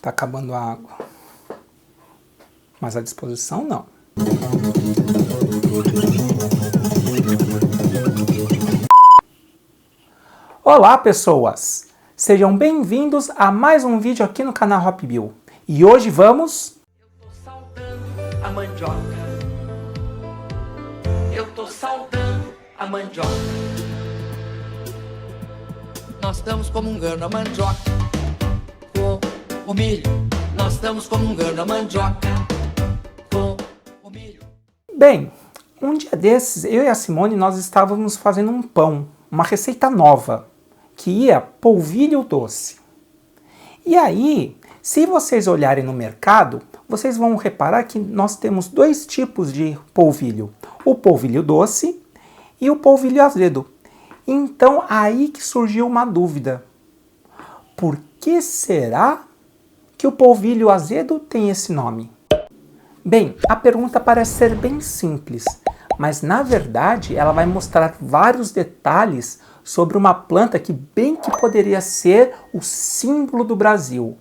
Tá acabando a água. Mas a disposição não. Olá pessoas! Sejam bem-vindos a mais um vídeo aqui no canal Hop Bill. E hoje vamos... Eu tô saudando a mandioca. Eu tô saudando a mandioca. Nós estamos comungando a mandioca com o milho. Nós estamos comungando a mandioca com o milho. Bem, um dia desses, eu e a Simone, nós estávamos fazendo um pão, uma receita nova, que ia polvilho doce. E aí, se vocês olharem no mercado, vocês vão reparar que nós temos dois tipos de polvilho. O polvilho doce e o polvilho azedo. Então, aí que surgiu uma dúvida. Por que será que o polvilho azedo tem esse nome? Bem, a pergunta parece ser bem simples, mas na verdade ela vai mostrar vários detalhes sobre uma planta que bem que poderia ser o símbolo do Brasil,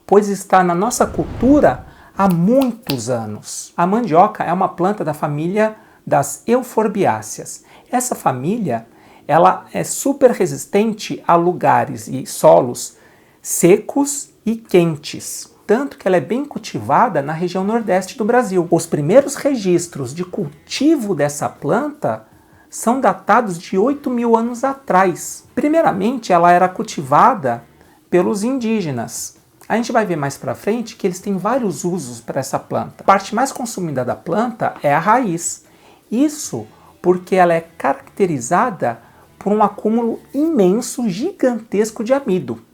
pois está na nossa cultura há muitos anos. A mandioca é uma planta da família das euforbiáceas. Essa família, ela é super resistente a lugares e solos secos e quentes, tanto que ela é bem cultivada na região nordeste do Brasil. Os primeiros registros de cultivo dessa planta são datados de 8.000 anos atrás. Primeiramente, ela era cultivada pelos indígenas. A gente vai ver mais para frente que eles têm vários usos para essa planta. A parte mais consumida da planta é a raiz. Isso porque ela é caracterizada por um acúmulo imenso, gigantesco de amido.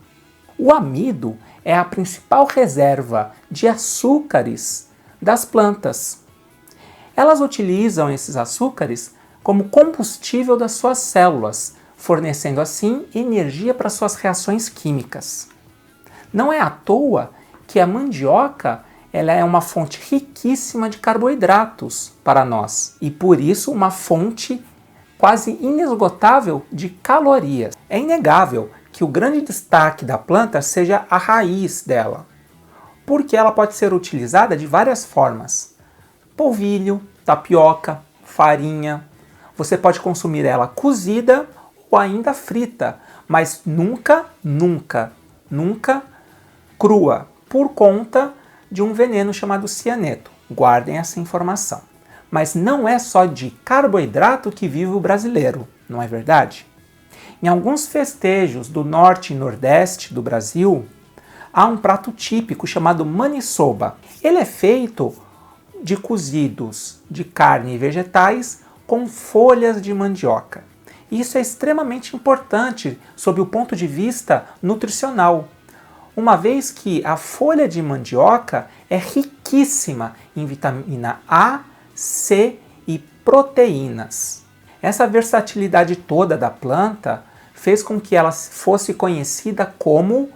O amido é a principal reserva de açúcares das plantas. Elas utilizam esses açúcares como combustível das suas células, fornecendo assim energia para suas reações químicas. Não é à toa que a mandioca ela é uma fonte riquíssima de carboidratos para nós e por isso uma fonte quase inesgotável de calorias. É inegável que o grande destaque da planta seja a raiz dela, porque ela pode ser utilizada de várias formas. Polvilho, tapioca, farinha. Você pode consumir ela cozida ou ainda frita, mas nunca crua, por conta de um veneno chamado cianeto. Guardem essa informação. Mas não é só de carboidrato que vive o brasileiro, não é verdade? Em alguns festejos do norte e nordeste do Brasil, há um prato típico chamado maniçoba. Ele é feito de cozidos de carne e vegetais com folhas de mandioca. Isso é extremamente importante sob o ponto de vista nutricional, uma vez que a folha de mandioca é riquíssima em vitamina A, C e proteínas. Essa versatilidade toda da planta fez com que ela fosse conhecida como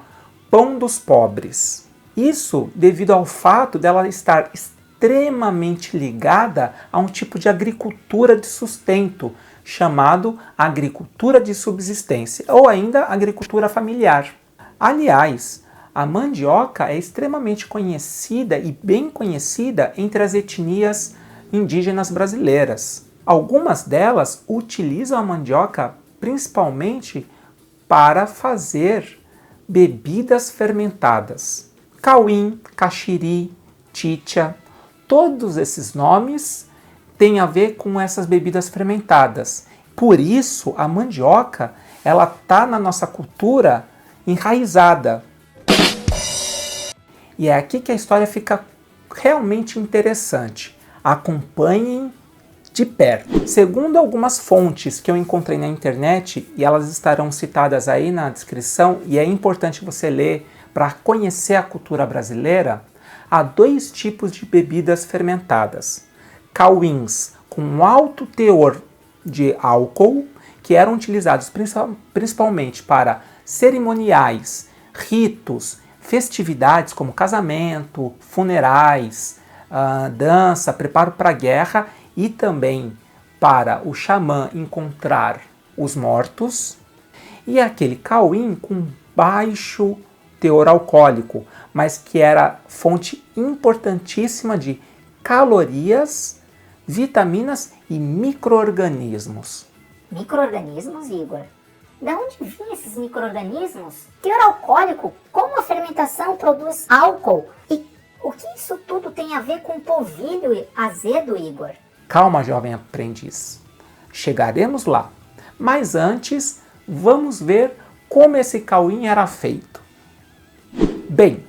pão dos pobres. Isso devido ao fato dela estar extremamente ligada a um tipo de agricultura de sustento, chamado agricultura de subsistência, ou ainda agricultura familiar. Aliás, a mandioca é extremamente conhecida e bem conhecida entre as etnias indígenas brasileiras. Algumas delas utilizam a mandioca principalmente para fazer bebidas fermentadas. Cauim, caxiri, titia, todos esses nomes têm a ver com essas bebidas fermentadas. Por isso, a mandioca ela está na nossa cultura enraizada. E é aqui que a história fica realmente interessante. Acompanhem de perto. Segundo algumas fontes que eu encontrei na internet, e elas estarão citadas aí na descrição, e é importante você ler para conhecer a cultura brasileira, há dois tipos de bebidas fermentadas. Cauins com alto teor de álcool, que eram utilizados principalmente para cerimoniais, ritos, festividades como casamento, funerais, dança, preparo para a guerra e também para o xamã encontrar os mortos, e aquele cauim com baixo teor alcoólico, mas que era fonte importantíssima de calorias, vitaminas e micro-organismos. Micro-organismos, Igor? De onde vinham esses micro-organismos? Teor alcoólico? Como a fermentação produz álcool? E o que isso tudo tem a ver com polvilho azedo, Igor? Calma, jovem aprendiz. Chegaremos lá. Mas antes, vamos ver como esse cauim era feito. Bem,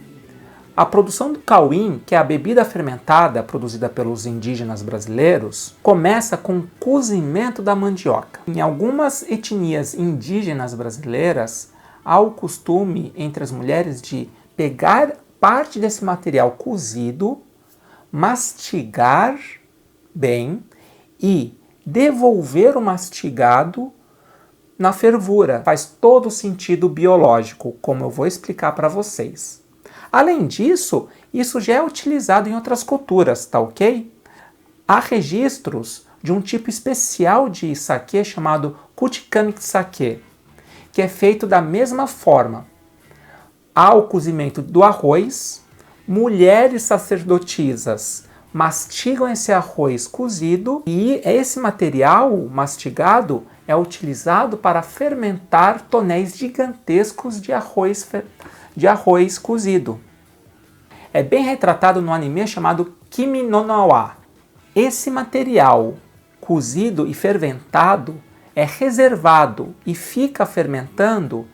a produção do cauim, que é a bebida fermentada produzida pelos indígenas brasileiros, começa com o cozimento da mandioca. Em algumas etnias indígenas brasileiras, há o costume entre as mulheres de pegar parte desse material cozido, mastigar bem e devolver o mastigado na fervura. Faz todo sentido biológico, como eu vou explicar para vocês. Além disso, isso já é utilizado em outras culturas, tá ok? Há registros de um tipo especial de saquê chamado Kuchikami saquê, que é feito da mesma forma. Há o cozimento do arroz, mulheres sacerdotisas mastigam esse arroz cozido e esse material mastigado é utilizado para fermentar tonéis gigantescos de arroz cozido. É bem retratado no anime chamado Kimi no Na wa. Esse material cozido e fermentado é reservado e fica fermentando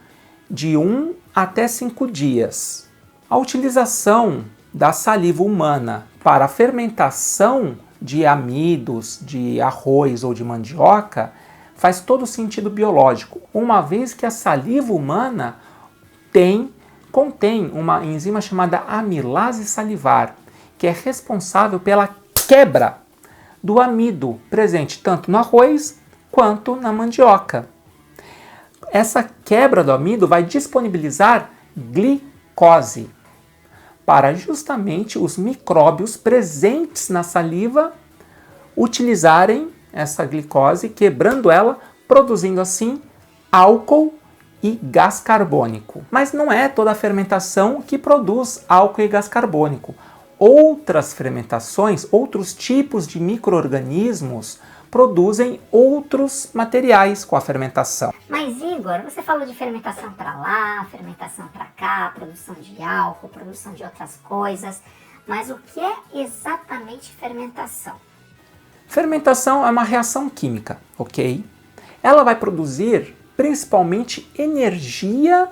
de 1 até 5 dias. A utilização da saliva humana para a fermentação de amidos, de arroz ou de mandioca faz todo sentido biológico, uma vez que a saliva humana contém uma enzima chamada amilase salivar, que é responsável pela quebra do amido presente tanto no arroz quanto na mandioca. Essa quebra do amido vai disponibilizar glicose para justamente os micróbios presentes na saliva utilizarem essa glicose, quebrando ela, produzindo assim álcool e gás carbônico. Mas não é toda a fermentação que produz álcool e gás carbônico. Outras fermentações, outros tipos de micro-organismos produzem outros materiais com a fermentação. Mas Igor, você falou de fermentação para lá, fermentação para cá, produção de álcool, produção de outras coisas, mas o que é exatamente fermentação? Fermentação é uma reação química, ok? Ela vai produzir principalmente energia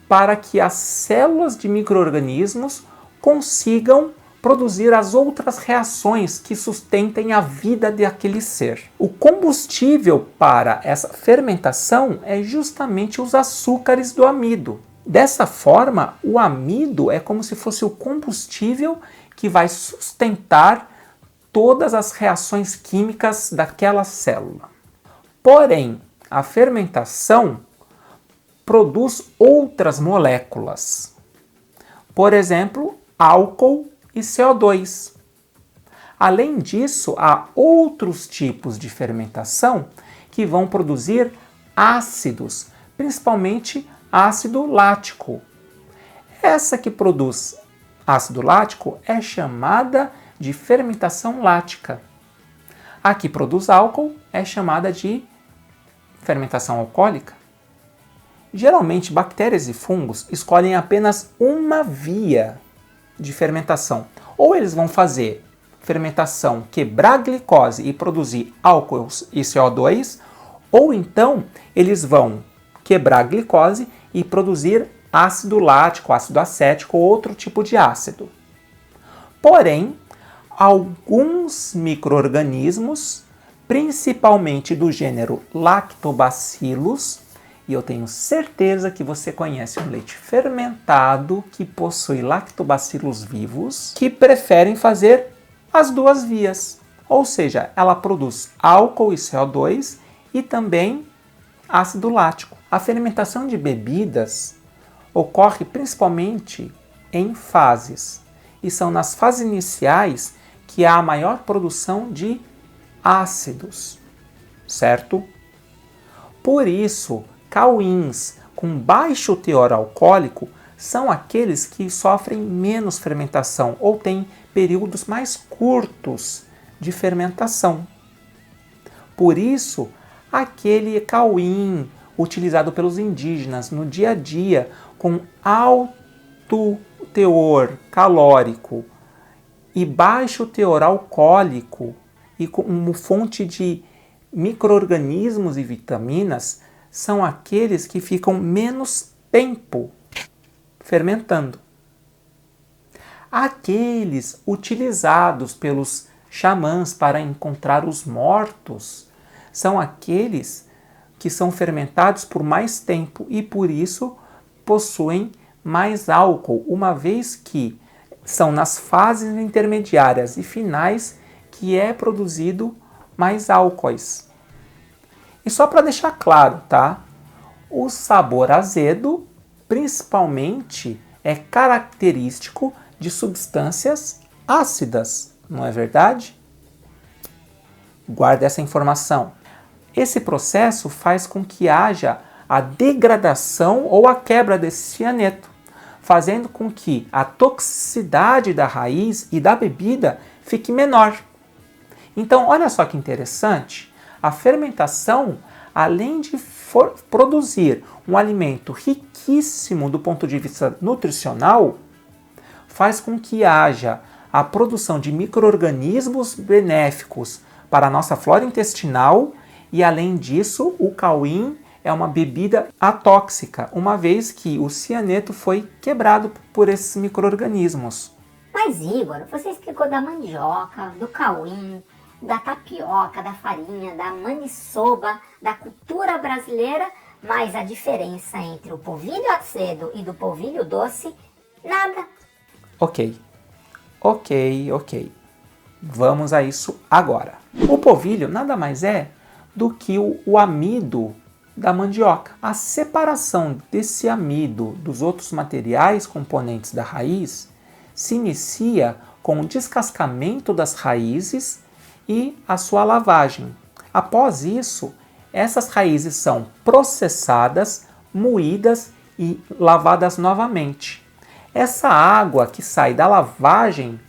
para que as células de micro-organismos consigam produzir as outras reações que sustentem a vida daquele ser. O combustível para essa fermentação é justamente os açúcares do amido. Dessa forma, o amido é como se fosse o combustível que vai sustentar todas as reações químicas daquela célula. Porém, a fermentação produz outras moléculas. Por exemplo, álcool e CO2. Além disso, há outros tipos de fermentação que vão produzir ácidos, principalmente ácido lático. Essa que produz ácido lático é chamada de fermentação lática. A que produz álcool é chamada de fermentação alcoólica. Geralmente, bactérias e fungos escolhem apenas uma via de fermentação. Ou eles vão fazer fermentação, quebrar a glicose e produzir álcool e CO2, ou então eles vão quebrar a glicose e produzir ácido lático, ácido acético ou outro tipo de ácido. Porém, alguns micro-organismos, principalmente do gênero Lactobacillus, e eu tenho certeza que você conhece um leite fermentado que possui lactobacilos vivos, que preferem fazer as duas vias. Ou seja, ela produz álcool e CO2 e também ácido lático. A fermentação de bebidas ocorre principalmente em fases. E são nas fases iniciais que há a maior produção de ácidos, certo? Por isso, cauins com baixo teor alcoólico são aqueles que sofrem menos fermentação ou têm períodos mais curtos de fermentação. Por isso, aquele cauim utilizado pelos indígenas no dia a dia, com alto teor calórico e baixo teor alcoólico e como fonte de micro-organismos e vitaminas, são aqueles que ficam menos tempo fermentando. Aqueles utilizados pelos xamãs para encontrar os mortos são aqueles que são fermentados por mais tempo e por isso possuem mais álcool, uma vez que são nas fases intermediárias e finais que é produzido mais álcoois. E só para deixar claro, tá? O sabor azedo, principalmente, é característico de substâncias ácidas, não é verdade? Guarde essa informação. Esse processo faz com que haja a degradação ou a quebra desse cianeto, fazendo com que a toxicidade da raiz e da bebida fique menor. Então, olha só que interessante, a fermentação, além de produzir um alimento riquíssimo do ponto de vista nutricional, faz com que haja a produção de micro-organismos benéficos para a nossa flora intestinal e, além disso, o cauim é uma bebida atóxica, uma vez que o cianeto foi quebrado por esses micro-organismos. Mas Igor, você explicou da mandioca, do cauim, da tapioca, da farinha, da maniçoba, da cultura brasileira, mas a diferença entre o polvilho azedo e do polvilho doce, nada. Ok. Vamos a isso agora. O polvilho nada mais é do que o amido da mandioca. A separação desse amido dos outros materiais componentes da raiz se inicia com o descascamento das raízes e a sua lavagem. Após isso, essas raízes são processadas, moídas e lavadas novamente. Essa água que sai da lavagem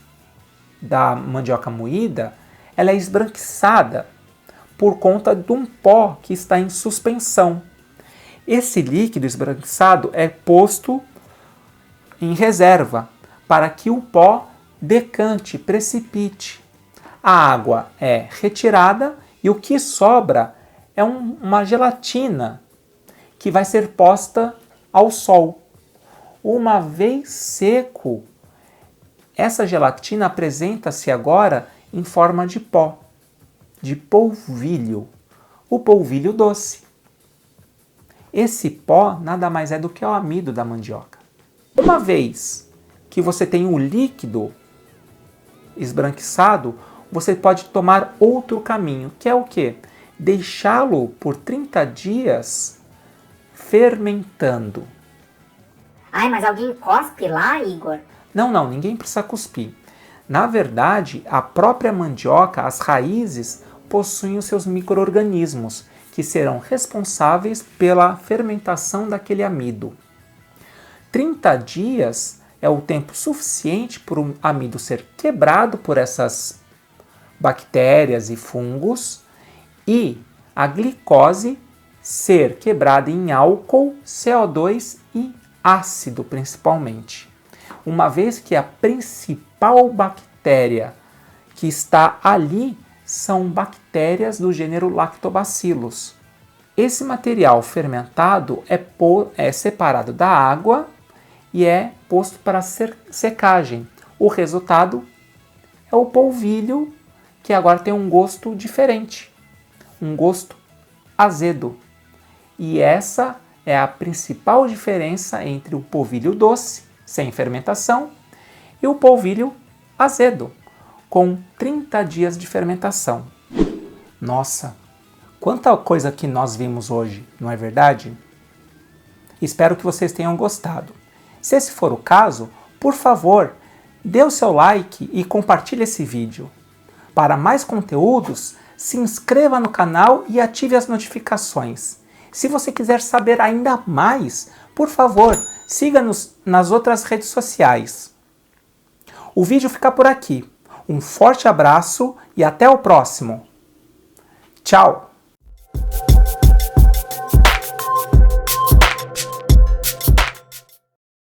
da mandioca moída, ela é esbranquiçada por conta de um pó que está em suspensão. Esse líquido esbranquiçado é posto em reserva para que o pó decante, precipite. A água é retirada e o que sobra é uma gelatina que vai ser posta ao sol. Uma vez seco, essa gelatina apresenta-se agora em forma de pó, de polvilho, o polvilho doce. Esse pó nada mais é do que o amido da mandioca. Uma vez que você tem o líquido esbranquiçado, você pode tomar outro caminho, que é o quê? Deixá-lo por 30 dias fermentando. Ai, mas alguém cospe lá, Igor? Não, ninguém precisa cuspir. Na verdade, a própria mandioca, as raízes, possuem os seus micro-organismos, que serão responsáveis pela fermentação daquele amido. 30 dias é o tempo suficiente para o amido ser quebrado por essas bactérias e fungos e a glicose ser quebrada em álcool, CO2 e ácido principalmente. Uma vez que a principal bactéria que está ali são bactérias do gênero Lactobacillus. Esse material fermentado é separado da água e é posto para secagem. O resultado é o polvilho, que agora tem um gosto diferente, um gosto azedo. E essa é a principal diferença entre o polvilho doce, sem fermentação, e o polvilho azedo, com 30 dias de fermentação. Nossa, quanta coisa que nós vimos hoje, não é verdade? Espero que vocês tenham gostado. Se esse for o caso, por favor, dê o seu like e compartilhe esse vídeo. Para mais conteúdos, se inscreva no canal e ative as notificações. Se você quiser saber ainda mais, por favor, siga-nos nas outras redes sociais. O vídeo fica por aqui. Um forte abraço e até o próximo. Tchau!